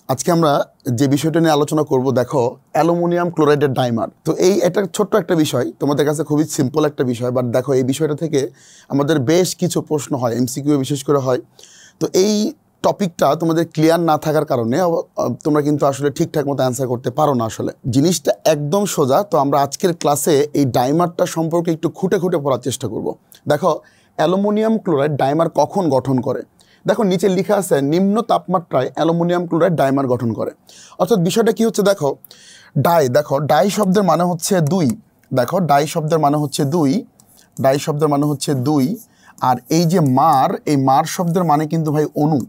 আজকে আমরা যে বিষয়টা নিয়ে আলোচনা করব দেখো অ্যালুমিনিয়াম ক্লোরাইডের ডাইমার। তো এটা ছোট্ট একটা বিষয়, তোমাদের কাছে খুবই সিম্পল একটা বিষয়, বাট দেখো এই বিষয়টা থেকে আমাদের বেশ কিছু প্রশ্ন হয়, এমসিকিউ বিশেষ করে হয়। তো এই টপিকটা তোমাদের ক্লিয়ার না থাকার কারণে তোমরা কিন্তু আসলে ঠিকঠাক মতো অ্যান্সার করতে পারো না। আসলে জিনিসটা একদম সোজা। তো আমরা আজকের ক্লাসে এই ডাইমারটা সম্পর্কে একটু খুঁটে খুঁটে পড়ার চেষ্টা করব। দেখো অ্যালুমিনিয়াম ক্লোরাইড ডাইমার কখন গঠন করে। দেখো নিচে লেখা আছে নিম্ন তাপমাত্রায় অ্যালুমিনিয়াম ক্লোরাইড ডাইমার গঠন করে। অর্থাৎ বিষয়টা কি হচ্ছে, দেখো ডাই শব্দের মানে হচ্ছে দুই। দেখো ডাই শব্দের মানে হচ্ছে দুই, ডাই শব্দের মানে হচ্ছে দুই। আর এই যে এই মার শব্দের মানে কিন্তু ভাই অণু।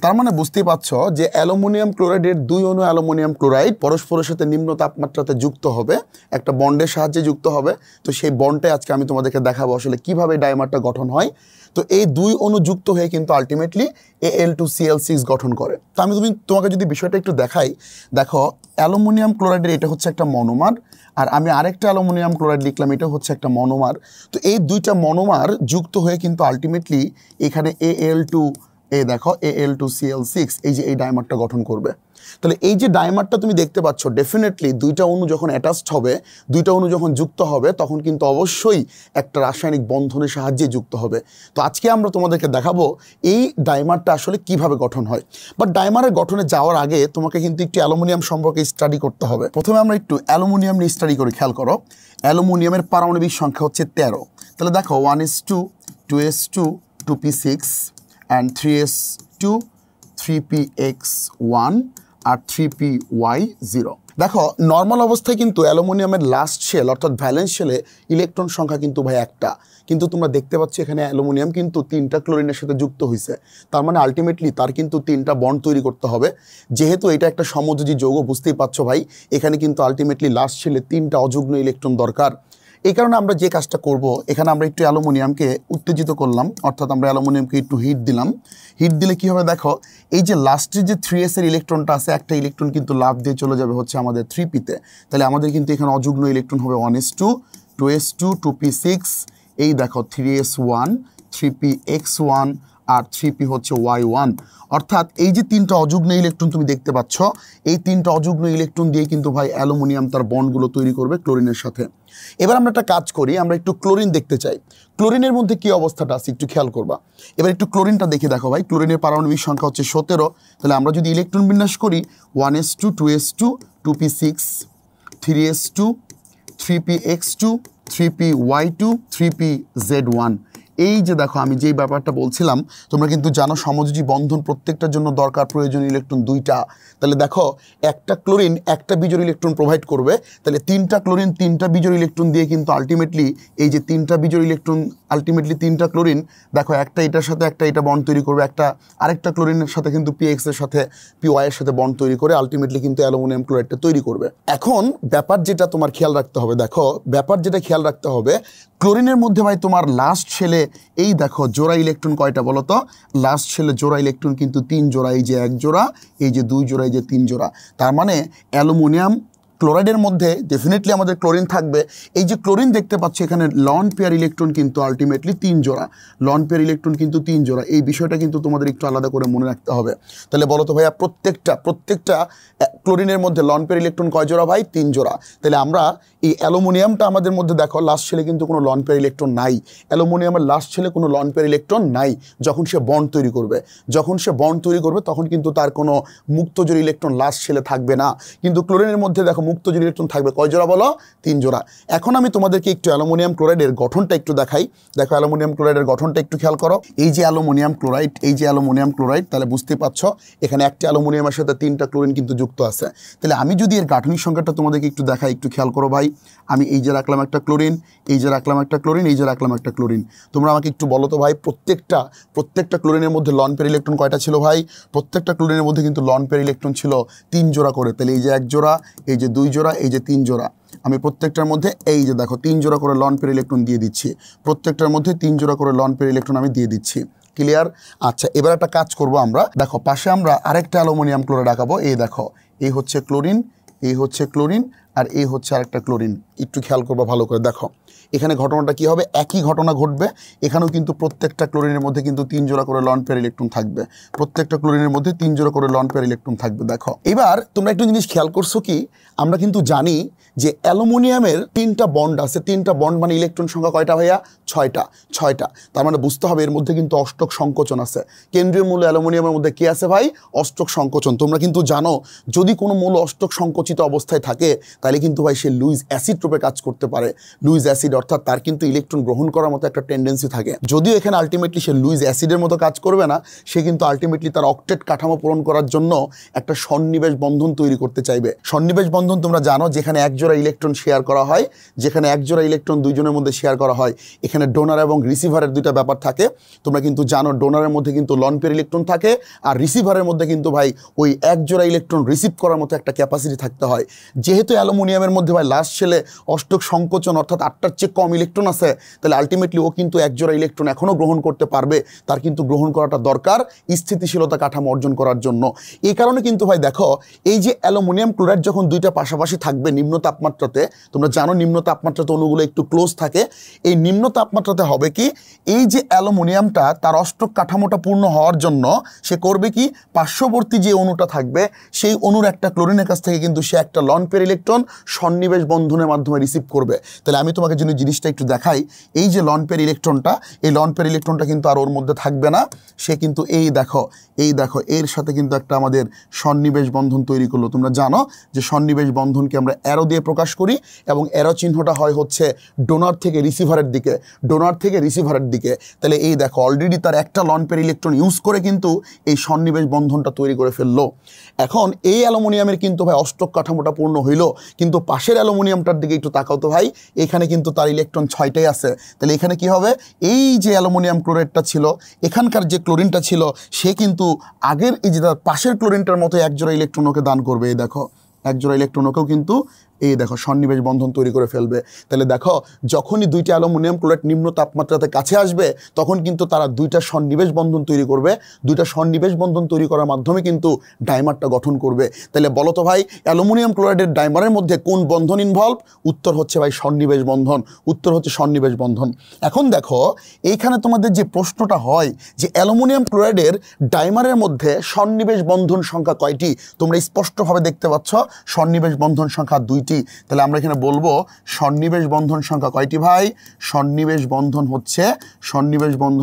তার মানে বুঝতেই পারছো যে অ্যালুমিনিয়াম ক্লোরাইডের দুই অণু অ্যালুমিনিয়াম ক্লোরাইড পরস্পরের সাথে নিম্ন তাপমাত্রাতে যুক্ত হবে, একটা বন্ডের সাহায্যে যুক্ত হবে। তো সেই বন্ডটাই আজকে আমি তোমাদেরকে দেখাবো আসলে কিভাবে ডাইমারটা গঠন হয়। তো এই দুই অণু যুক্ত হয়ে কিন্তু আলটিমেটলি Al2Cl6 গঠন করে। তো আমি তোমাকে যদি বিষয়টা একটু দেখাই, দেখো অ্যালুমিনিয়াম ক্লোরাইডের এটা হচ্ছে একটা মনোমার, আর আমি আরেকটা অ্যালুমিনিয়াম ক্লোরাইড লিখলাম, এটা হচ্ছে একটা মনোমার। তো এই দুইটা মনোমার যুক্ত হয়ে কিন্তু আলটিমেটলি এখানে দেখো Al2Cl6 এই যে এই ডাইমারটা গঠন করবে। তাহলে এই যে ডাইমারটা তুমি দেখতে পাচ্ছ, ডেফিনেটলি দুইটা অণু যখন অ্যাটাচড হবে, দুইটা অণু যখন যুক্ত হবে, তখন কিন্তু অবশ্যই একটা রাসায়নিক বন্ধনের সাহায্যে যুক্ত হবে। তো আজকে আমরা তোমাদেরকে দেখাবো এই ডাইমারটা আসলে কিভাবে গঠন হয়। বাট ডাইমারের গঠনে যাওয়ার আগে তোমাকে কিন্তু একটু অ্যালুমিনিয়াম সম্পর্কে স্টাডি করতে হবে। প্রথমে আমরা একটু অ্যালুমিনিয়াম নিয়ে স্টাডি করে খেয়াল করো। অ্যালুমিনিয়ামের পারমাণবিক সংখ্যা হচ্ছে 13। তাহলে দেখো 1s2 2s2 2p6 and 3s2 3px1 R 3py0। দেখো নর্মাল অবস্থায় কিন্তু অ্যালুমিনিয়ামের লাস্ট শেল অর্থাৎ ভ্যালেন্স শেলে ইলেকট্রন সংখ্যা কিন্তু ভাই একটা, কিন্তু তোমরা দেখতে পাচ্ছ এখানে অ্যালুমিনিয়াম কিন্তু 3টা ক্লোরিনের সাথে যুক্ত হয়েছে। তার মানে আলটিমেটলি তার কিন্তু 3টা বন্ড তৈরি করতে হবে। যেহেতু এটা একটা সমযোজী যৌগ, বুঝতেই পারছো ভাই, এখানে কিন্তু আলটিমেটলি লাস্ট শেলে 3টা অযুগ্ম ইলেকট্রন দরকার। এই কারণে আমরা যে কাজটা করব, এখানে আমরা একটু অ্যালুমিনিয়ামকে উত্তেজিত করলাম, অর্থাৎ আমরা অ্যালুমিনিয়ামকে একটু হিট দিলাম। হিট দিলে কি হবে, দেখো এই যে লাস্টের যে 3s এর ইলেকট্রনটা আছে, একটা ইলেকট্রন কিন্তু লাফ দিয়ে চলে যাবে হচ্ছে আমাদের 3p-তে। তাহলে আমাদের কিন্তু এখানে অযুগ্ম ইলেকট্রন হবে 1s2 2s2 2p6, এই দেখো 3s1 3px1 আর 3p হচ্ছে y1। অর্থাৎ এই যে 3টা অযুগ্ম ইলেকট্রন তুমি দেখতে পাচ্ছ, এই 3টা অযুগ্ম ইলেকট্রন দিয়ে কিন্তু ভাই অ্যালুমিনিয়াম তার বন্ডগুলো তৈরি করবে ক্লোরিনের সাথে। এবার আমরা একটা কাজ করি, আমরা একটু ক্লোরিন দেখতে চাই। ক্লোরিনের মধ্যে কি অবস্থাটা আছে একটু খেয়াল করবা। এবার একটু ক্লোরিনটা দেখে দেখো ভাই, ক্লোরিনের পারমাণবিক সংখ্যা হচ্ছে 17। তাহলে আমরা যদি ইলেকট্রন বিন্যাস করি 1s2 2s2 2p6 3s2 3px2 3py2 3pz1। এই যে দেখো আমি যেই ব্যাপারটা বলছিলাম, তোমরা কিন্তু জানো সমযোজী বন্ধন প্রত্যেকটার জন্য দরকার প্রয়োজনীয় ইলেকট্রন 2টা। তাহলে দেখো একটা ক্লোরিন একটা বিজোড় ইলেকট্রন প্রোভাইড করবে, তাহলে 3টা ক্লোরিন 3টা বিজোড় ইলেকট্রন দিয়ে কিন্তু আলটিমেটলি এই যে 3টা বিজোড় ইলেকট্রন, আলটিমেটলি 3টা ক্লোরিন দেখো একটা এটার সাথে একটা এটা বন্ড তৈরি করবে, একটা আরেকটা ক্লোরিনের সাথে কিন্তু px এর সাথে py এর সাথে বন্ড তৈরি করে আলটিমেটলি কিন্তু অ্যালুমিনিয়াম ক্লোরাইডটা তৈরি করবে। এখন ব্যাপার যেটা তোমার খেয়াল রাখতে হবে, দেখো ব্যাপার যেটা খেয়াল রাখতে হবে, ক্লোরিনের মধ্যে ভাই তোমার লাস্ট শেলে এই দেখো জোড়া ইলেকট্রন কয়টা বলো তো? লাস্ট শেলে জোড়া ইলেকট্রন কিন্তু 3 জোড়া, এই যে 1 জোড়া, এই যে 2 জোড়া, এই যে 3 জোড়া। তার মানে অ্যালুমিনিয়াম ক্লোরাইডের মধ্যে ডেফিনেটলি আমাদের ক্লোরিন থাকবে। এই যে ক্লোরিন দেখতে পাচ্ছি এখানে লন পেয়ার ইলেকট্রন কিন্তু আলটিমেটলি 3 জোড়া, লন পেয়ার ইলেকট্রন কিন্তু 3 জোড়া। এই বিষয়টা কিন্তু তোমাদের একটু আলাদা করে মনে রাখতে হবে। তাহলে বলো তো ভাইয়া প্রত্যেকটা ক্লোরিনের মধ্যে লন পেয়ার ইলেকট্রন কয় জোড়া ভাই? 3 জোড়া। তাহলে আমরা এই অ্যালুমিনিয়ামটা আমাদের মধ্যে দেখো লাস্ট শেলে কিন্তু কোনো লন পেয়ার ইলেকট্রন নাই, অ্যালুমিনিয়ামের লাস্ট শেলে কোনো লন পেয়ার ইলেকট্রন নাই। যখন সে বন্ড তৈরি করবে, তখন কিন্তু তার কোনো মুক্তজোড় ইলেকট্রন লাস্ট শেলে থাকবে না। কিন্তু ক্লোরিনের মধ্যে দেখো মুক্তজোড় ইলেকট্রন থাকবে কয় জোড়া বলো? 3 জোড়া। এখন আমি তোমাদেরকে একটু অ্যালুমিনিয়াম ক্লোরাইডের গঠনটা একটু দেখাই। দেখো অ্যালুমিনিয়াম ক্লোরাইডের গঠনটা একটু খেয়াল করো। এই যে অ্যালুমিনিয়াম ক্লোরাইড, তাহলে বুঝতে পারছো এখানে একটা অ্যালুমিনিয়ামের সাথে 3টা ক্লোরিন কিন্তু যুক্ত আছে। তাহলে আমি যদি এর গাঠনিক সংখ্যাটা তোমাদেরকে একটু দেখাই, একটু খেয়াল করো ভাই। আমি এই যে রাখলাম একটা ক্লোরিন, এই যে রাখলাম একটা ক্লোরিন, এই যে রাখলাম একটা ক্লোরিন। তোমরা আমাকে একটু বলো তো ভাই, প্রত্যেকটা ক্লোরিনের মধ্যে লন পেয়ার ইলেকট্রন কয়টা ছিল ভাই? প্রত্যেকটা ক্লোরিনের মধ্যে কিন্তু লন পেয়ার ইলেকট্রন ছিল 3 জোড়া করে। তাহলে এই যে 1 জোড়া, এই যে 2 জোড়া, এই যে 3 জোড়া। আমি প্রত্যেকটার মধ্যে এই যে দেখো 3 জোড়া করে লন পেয়ার ইলেকট্রন দিয়ে দিচ্ছি, প্রত্যেকটার মধ্যে 3 জোড়া করে লন পেয়ার ইলেকট্রন আমি দিয়ে দিচ্ছি। ক্লিয়ার? আচ্ছা, এবার একটা কাজ করব আমরা। দেখো পাশে আমরা আরেকটা অ্যালুমিনিয়াম ক্লোরাইড আঁকাবো। এই দেখো এই হচ্ছে ক্লোরিন, এই হচ্ছে ক্লোরিন, আর এই হচ্ছে আরেকটা ক্লোরিন। একটু খেয়াল করবা ভালো করে, দেখো এখানে ঘটনাটা কি হবে, একই ঘটনা ঘটবে। এখানেও কিন্তু প্রত্যেকটা ক্লোরিনের মধ্যে কিন্তু 3 জোড়া করে লন পেয়ার ইলেকট্রন থাকবে, প্রত্যেকটা ক্লোরিনের মধ্যে 3 জোড়া করে লন পেয়ার ইলেকট্রন থাকবে। দেখো এবার তোমরা একটা জিনিস খেয়াল করছো কি, আমরা কিন্তু জানি যে অ্যালুমিনিয়ামের 3টা বন্ড আছে। 3টা বন্ড মানে ইলেকট্রন সংখ্যা কয়টা ভাইয়া? 6টা। তার মানে বুঝতে হবে এর মধ্যে কিন্তু অষ্টক সংকোচন আছে। কেন্দ্রীয় মূল অ্যালুমিনিয়ামের মধ্যে কি আছে ভাই? অষ্টক সংকোচন। তোমরা কিন্তু জানো যদি কোনো মূল অষ্টক সংকোচিত অবস্থায় থাকে তাহলে কিন্তু ভাই সে লুইস অ্যাসিড রূপে কাজ করতে পারে। লুইস অ্যাসিড অর্থাৎ তার কিন্তু ইলেকট্রন গ্রহণ করার মতো একটা টেন্ডেন্সি থাকে। যদিও এখানে আলটিমেটলি সে লুইস অ্যাসিডের মতো কাজ করবে না, সে কিন্তু আলটিমেটলি তার অক্টেট কাঠামো পূরণ করার জন্য একটা সন্নিবেশ বন্ধন তৈরি করতে চাইবে। সন্নিবেশ বন্ধন তোমরা জানো যেখানে এক জোড়া ইলেকট্রন শেয়ার করা হয়, যেখানে এক জোড়া ইলেকট্রন দুইজনের মধ্যে শেয়ার করা হয়। এখানে ডোনার এবং রিসিভারের দুইটা ব্যাপার থাকে। তোমরা কিন্তু জানো ডোনারের মধ্যে কিন্তু লন পেয়ার ইলেকট্রন থাকে, আর রিসিভারের মধ্যে কিন্তু ভাই ওই এক জোড়া ইলেকট্রন রিসিভ করার মতো একটা ক্যাপাসিটি থাকতে হয়। যেহেতু অ্যালুমিনিয়ামের মধ্যে ভাই লাস্ট শেলে অষ্টক সংকোচন অর্থাৎ 8টার চেয়ে কম ইলেকট্রন আছে, তাহলে আলটিমেটলি ও কিন্তু এক জোড়া ইলেকট্রন এখনও গ্রহণ করতে পারবে। তার কিন্তু গ্রহণ করাটা দরকার স্থিতিশীলতা কাঠামো অর্জন করার জন্য। এই কারণে কিন্তু ভাই দেখো এই যে অ্যালুমিনিয়াম ক্লোরাইড যখন দুইটা পাশাপাশি থাকবে নিম্ন তাপমাত্রাতে, তোমরা জানো নিম্ন তাপমাত্রাতে অণুগুলো একটু ক্লোজ থাকে। এই নিম্ন তাপমাত্রাতে হবে কি, এই যে অ্যালুমিনিয়ামটা তার অষ্টক কাঠামোটা পূর্ণ হওয়ার জন্য সে করবে কি, পার্শ্ববর্তী যে অণুটা থাকবে সেই অণুর একটা ক্লোরিনের কাছ থেকে কিন্তু সে একটা লন পেয়ার ইলেকট্রন সন্নিবেশ বন্ধনের মাধ্যমে রিসিভ করবে। তাহলে আমি তোমাকে যদি জিনিসটা একটু দেখাই, এই যে লন পেয়ার ইলেকট্রনটা, এই লন পেয়ার ইলেকট্রনটা কিন্তু আর ওর মধ্যে থাকবে না। সে কিন্তু এই দেখো এর সাথে কিন্তু একটা আমাদের সন্নিবেশ বন্ধন তৈরি করলো। তোমরা জানো যে সন্নিবেশ বন্ধনকে আমরা অ্যারো দিয়ে প্রকাশ করি এবং অ্যারো চিহ্নটা হয় হচ্ছে ডোনার থেকে রিসিভারের দিকে, ডোনার থেকে রিসিভারের দিকে। তাহলে এই দেখো অলরেডি তার একটা লন পেয়ার ইলেকট্রন ইউজ করে কিন্তু এই সন্নিবেশ বন্ধনটা তৈরি করে ফেললো। এখন এই অ্যালুমিনিয়ামের কিন্তু ভাই অষ্টক কাঠামোটা পূর্ণ হইল, কিন্তু পাশের অ্যালুমিনিয়ামটার দিকে একটু তাকাও তো ভাই, এখানে কিন্তু তার ইলেকট্রন 6টাই আছে। তাহলে এখানে কি হবে, এই যে অ্যালুমিনিয়াম ক্লোরাইডটা ছিল, এখানকার যে ক্লোরিনটা ছিল, সে কিন্তু আগের এই যে তার পাশের ক্লোরিনটার মতো এক জোড়া ইলেকট্রন ওকে দান করবে। এই দেখো এক জোড়া ইলেকট্রন ওকেও কিন্তু এই দেখো সন্নিবেশ বন্ধন তৈরি করে ফেলবে। তাহলে দেখো যখনই দুইটা অ্যালুমিনিয়াম ক্লোরাইড নিম্ন তাপমাত্রাতে কাছে আসবে তখন কিন্তু তারা দুইটা সন্নিবেশ বন্ধন তৈরি করবে। দুইটা সন্নিবেশ বন্ধন তৈরি করার মাধ্যমে কিন্তু ডাইমারটা গঠন করবে। তাহলে বলো তো ভাই অ্যালুমিনিয়াম ক্লোরাইডের ডাইমারের মধ্যে কোন বন্ধন ইনভলভ? উত্তর হচ্ছে ভাই সন্নিবেশ বন্ধন, উত্তর হচ্ছে সন্নিবেশ বন্ধন। এখন দেখো এইখানে তোমাদের যে প্রশ্নটা হয় যে অ্যালুমিনিয়াম ক্লোরাইডের ডাইমারের মধ্যে সন্নিবেশ বন্ধন সংখ্যা কয়টি? তোমরা স্পষ্টভাবে দেখতে পাচ্ছ সন্নিবেশ বন্ধন সংখ্যা 2টি। তাহলে আমরা এখানে বলবো সন্নিবেশ বন্ধন সংখ্যা কয়টি ভাই? সন্নিবেশ বন্ধন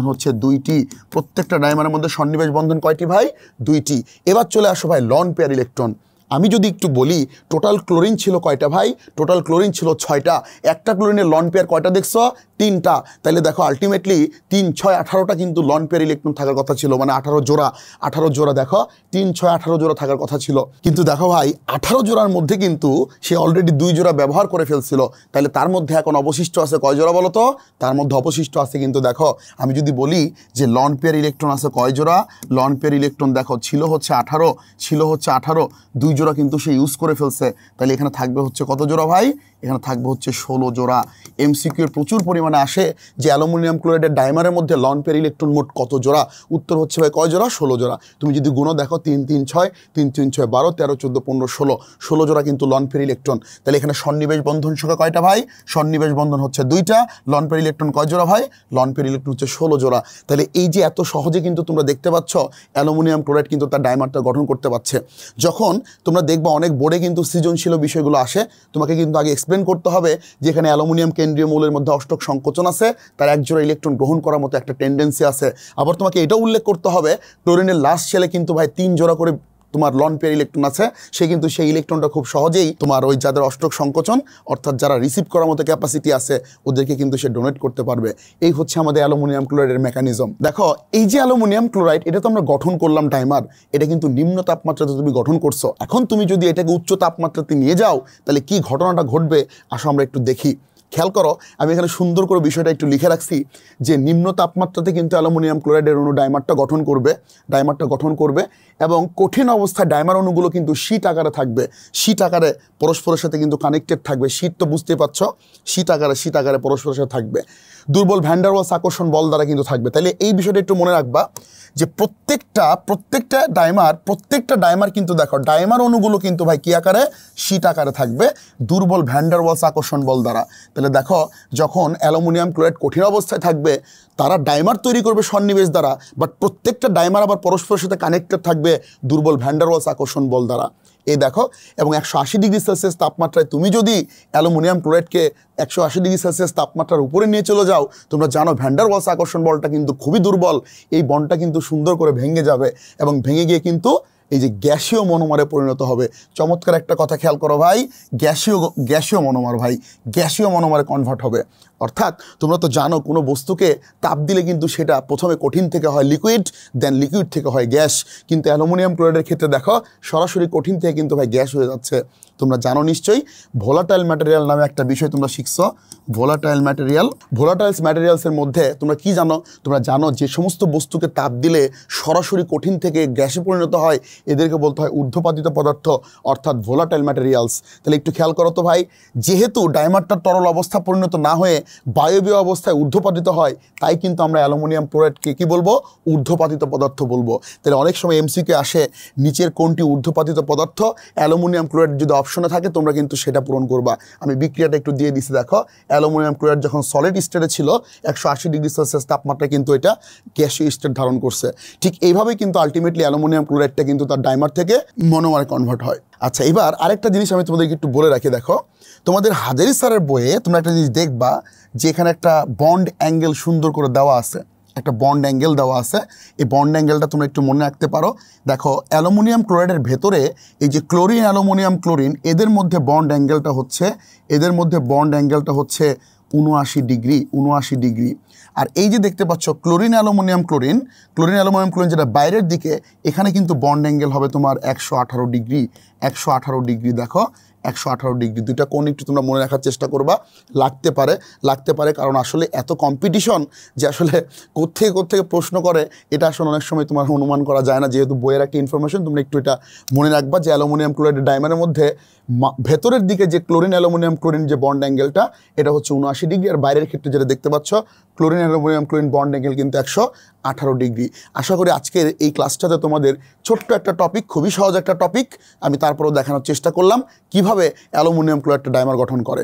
হচ্ছে 2টি। প্রত্যেকটা ডাইমারের মধ্যে সন্নিবেশ বন্ধন কয়টি ভাই? 2টি। এবার চলে আসো ভাই লন পেয়ার ইলেকট্রন। আমি যদি একটু বলি টোটাল ক্লোরিন ছিল কয়টা ভাই? টোটাল ক্লোরিন ছিল 6টা। একটা ক্লোরিনের লন পেয়ার কয়টা দেখছো? 3টা। তাহলে দেখো আলটিমেটলি 3, 6, 18টা কিন্তু লন পেয়ার ইলেকট্রন থাকার কথা ছিল, মানে 18 জোড়া। দেখো 3, 6, 18 জোড়া থাকার কথা ছিল, কিন্তু দেখো ভাই 18 জোড়ার মধ্যে কিন্তু সে অলরেডি 2 জোড়া ব্যবহার করে ফেলছিল। তাহলে তার মধ্যে এখন অবশিষ্ট আছে কয় জোড়া বলো তো? তার মধ্যে অবশিষ্ট আছে কিন্তু দেখো আমি যদি বলি যে লন পেয়ার ইলেকট্রন আছে কয় জোড়া? লন পেয়ার ইলেকট্রন দেখো ছিল হচ্ছে 18, 2 জোড়া কিন্তু সে ইউজ করে ফেলছে। তাহলে এখানে থাকবে হচ্ছে কত জোড়া ভাই? এখানে থাকবে হচ্ছে 16 জোড়া। এমসিকিউ এর প্রচুর পরিমাণে আসে যে অ্যালুমিনিয়াম ক্লোরাইডের ডাইমারের মধ্যে লন পেয়ার ইলেকট্রন মোট কত জোড়া? উত্তর হচ্ছে ভাই কয় জোড়া? 16 জোড়া। তুমি যদি গুণো দেখো 3, 3, 6, 3, 3, 6, 12, 13, 14, 15, 16 জোড়া কিন্তু লন পেয়ার ইলেকট্রন। তাহলে এখানে সন্নিবেশ বন্ধন সংখ্যা কয়টা ভাই? সন্নিবেশ বন্ধন হচ্ছে 2টা। লন পেয়ার ইলেকট্রন কয় জোড়া ভাই? লন পেয়ার ইলেকট্রন হচ্ছে 16 জোড়া। তাহলে এই যে এত সহজে কিন্তু তোমরা দেখতে পাচ্ছ অ্যালুমিনিয়াম ক্লোরাইড কিন্তু তার ডাইমারটা গঠন করতে পারছে। যখন তোমরা দেখবা অনেক বোর্ডে কিন্তু সৃজনশীল বিষয়গুলো আসে, তোমাকে কিন্তু আগে এক্সপ্লেন করতে হবে যেখানে অ্যালুমিনিয়াম কেন্দ্রীয় মৌলের মধ্যে অষ্টক সংকোচন আছে, তার এক জোড়া ইলেকট্রন গ্রহণ করার মতো একটা টেন্ডেন্সি আছে। আবার তোমাকে এটাও উল্লেখ করতে হবে ক্লোরিনের লাস্ট শেলে কিন্তু ভাই 3 জোড়া করে তোমার লন পেয়ার ইলেকট্রন আছে, সে কিন্তু সেই ইলেকট্রনটা খুব সহজেই তোমার ওই যাদের অষ্টক সংকোচন অর্থাৎ যারা রিসিভ করার মতো ক্যাপাসিটি আছে ওদেরকে কিন্তু সে ডোনেট করতে পারবে। এই হচ্ছে আমাদের অ্যালুমিনিয়াম ক্লোরাইডের মেকানিজম। দেখো এই যে অ্যালুমিনিয়াম ক্লোরাইড এটা তো আমরা গঠন করলাম ডাইমার, এটা কিন্তু নিম্ন তাপমাত্রাতে তুমি গঠন করছো। এখন তুমি যদি এটাকে উচ্চ তাপমাত্রাতে নিয়ে যাও তাহলে কি ঘটনাটা ঘটবে আসো আমরা একটু দেখি। খেয়াল করো আমি এখানে সুন্দর করে বিষয়টা একটু লিখে রাখছি যে নিম্ন তাপমাত্রাতে কিন্তু অ্যালুমিনিয়াম ক্লোরাইডের অণু ডাইমারটা গঠন করবে এবং কঠিন অবস্থায় ডাইমার অণুগুলো কিন্তু শীট আকারে থাকবে, শীট আকারে পরস্পরের সাথে কিন্তু কানেক্টেড থাকবে। শীট তো বুঝতেই পারছো, শীট আকারে পরস্পরের সাথে থাকবে, দুর্বল ভ্যান ডার ওয়ালস আকর্ষণ বল দ্বারা কিন্তু থাকবে। তাহলে এই বিষয়টা একটু মনে রাখবা যে প্রত্যেকটা ডাইমার কিন্তু দেখো ডাইমার অণুগুলো কিন্তু ভাই কি আকারে, শীট আকারে থাকবে দুর্বল ভ্যান ডার ওয়ালস আকর্ষণ বল দ্বারা। তাহলে দেখো যখন অ্যালুমিনিয়াম ক্লোরাইড কঠিন অবস্থায় থাকবে তারা ডাইমার তৈরি করবে সন্নিবেশ দ্বারা, বাট প্রত্যেকটা ডাইমার আবার পরস্পরের সাথে কানেক্টেড থাকবে দুর্বল ভ্যান ডার ওয়ালস আকর্ষণ বল দ্বারা। এই দেখো, এবং 180 ডিগ্রি সেলসিয়াস তাপমাত্রায় তুমি যদি অ্যালুমিনিয়াম ক্লোরাইডকে 180 ডিগ্রি সেলসিয়াস তাপমাত্রার উপরে নিয়ে চলে যাও, তোমরা জানো ভ্যান ডার ওয়ালস আকর্ষণ বলটা কিন্তু খুবই দুর্বল, এই বন্ডটা কিন্তু সুন্দর করে ভেঙে যাবে এবং ভেঙে গিয়ে কিন্তু এই যে গ্যাসীয় মনোমারে পরিণত হবে। চমৎকার একটা কথা খেয়াল করো ভাই, গ্যাসীয় মনোমার ভাই, গ্যাসীয় মনোমারে কনভার্ট হবে। অর্থাৎ তোমরা তো জানো কোনো বস্তুকে তাপ দিলে কিন্তু সেটা প্রথমে কঠিন থেকে হয় লিকুইড, দেন লিকুইড থেকে হয় গ্যাস, কিন্তু অ্যালুমিনিয়াম ক্লোরাইডের ক্ষেত্রে দেখো সরাসরি কঠিন থেকে কিন্তু ভাই গ্যাস হয়ে যাচ্ছে। তোমরা জানো নিশ্চয়ই ভোলাটাইল ম্যাটেরিয়াল নামে একটা বিষয় তোমরা শিখছো, ভোলাটাইলস ম্যাটেরিয়ালসের মধ্যে তোমরা কি জানো? তোমরা জানো যে সমস্ত বস্তুকে তাপ দিলে সরাসরি কঠিন থেকে গ্যাসে পরিণত হয় এদেরকে বলতে হয় ঊর্ধ্বপাতিত পদার্থ, অর্থাৎ ভোলাটাইল ম্যাটেরিয়ালস। তাহলে একটু খেয়াল করো তো ভাই, যেহেতু ডাইমারটা তরল অবস্থা পরিণত না হয়ে বায়বীয় অবস্থায় ঊর্ধ্বপাতিত হয়, তাই কিন্তু আমরা অ্যালুমিনিয়াম ক্লোরাইডকে কি বলবো? ঊর্ধ্বপাতিত পদার্থ বলবো। তাহলে অনেক সময় এমসিকিউ আসে নিচের কোনটি ঊর্ধ্বপাতিত পদার্থ, অ্যালুমিনিয়াম ক্লোরাইড যদি অপশনে থাকে তোমরা কিন্তু সেটা পূরণ করবা। আমি বিক্রিয়াটা একটু দিয়ে দিচ্ছি, দেখো অ্যালুমিনিয়াম ক্লোরাইড যখন সলিড স্টেটে ছিল 180 ডিগ্রি সেলসিয়াস তাপমাত্রায় কিন্তু এটা গ্যাসীয় স্টেট ধারণ করছে। ঠিক এইভাবেই কিন্তু আলটিমেটলি অ্যালুমিনিয়াম ক্লোরাইডটা কিন্তু তার ডাইমার থেকে মনোমারে কনভার্ট হয়। আচ্ছা, এবার আরেকটা জিনিস আমি তোমাদেরকে একটু বলে রাখি, দেখো তোমাদের হাজারি স্যারের বইয়ে তোমরা একটা জিনিস দেখবা যে এখানে একটা বন্ড অ্যাঙ্গেল সুন্দর করে দেওয়া আছে, একটা বন্ড অ্যাঙ্গেল দেওয়া আছে। এই বন্ড অ্যাঙ্গেলটা তোমরা একটু মনে রাখতে পারো। দেখো অ্যালুমিনিয়াম ক্লোরাইডের ভেতরে এই যে ক্লোরিন, অ্যালুমিনিয়াম ক্লোরিন, এদের মধ্যে বন্ড অ্যাঙ্গেলটা হচ্ছে 79 ডিগ্রি। আর এই যে দেখতে পাচ্ছ ক্লোরিন অ্যালুমিনিয়াম ক্লোরিন যেটা বাইরের দিকে, এখানে কিন্তু বন্ড অ্যাঙ্গেল হবে তোমার 118 ডিগ্রি। দেখো 118 ডিগ্রি। দুইটা কোণ একটু তোমরা মনে রাখার চেষ্টা করবা, লাগতে পারে কারণ আসলে এত কম্পিটিশন যে আসলে কোত্থেকে প্রশ্ন করে এটা আসলে অনেক সময় তোমার অনুমান করা যায় না, যেহেতু বইয়ের একটা ইনফরমেশন। তোমরা একটু এটা মনে রাখবা যে অ্যালুমিনিয়াম ক্লোরাইডের ডাইমারের মধ্যে ভেতরের দিকে যে ক্লোরিন অ্যালুমিনিয়াম ক্লোরিন যে বন্ড অ্যাঙ্গেলটা এটা হচ্ছে 79 ডিগ্রি, আর বাইরের ক্ষেত্রে যেটা দেখতে পাচ্ছ chlorine aluminium chlorine bond angle কিন্তু 118 ডিগ্রি। আশা করি আজকের এই ক্লাসটাতে তোমাদের ছোট্ট একটা টপিক, খুবই সহজ একটা টপিক, আমি তারপরেও দেখানোর চেষ্টা করলাম কিভাবে অ্যালুমিনিয়াম ক্লোরাইডটা ডাইমার গঠন করে।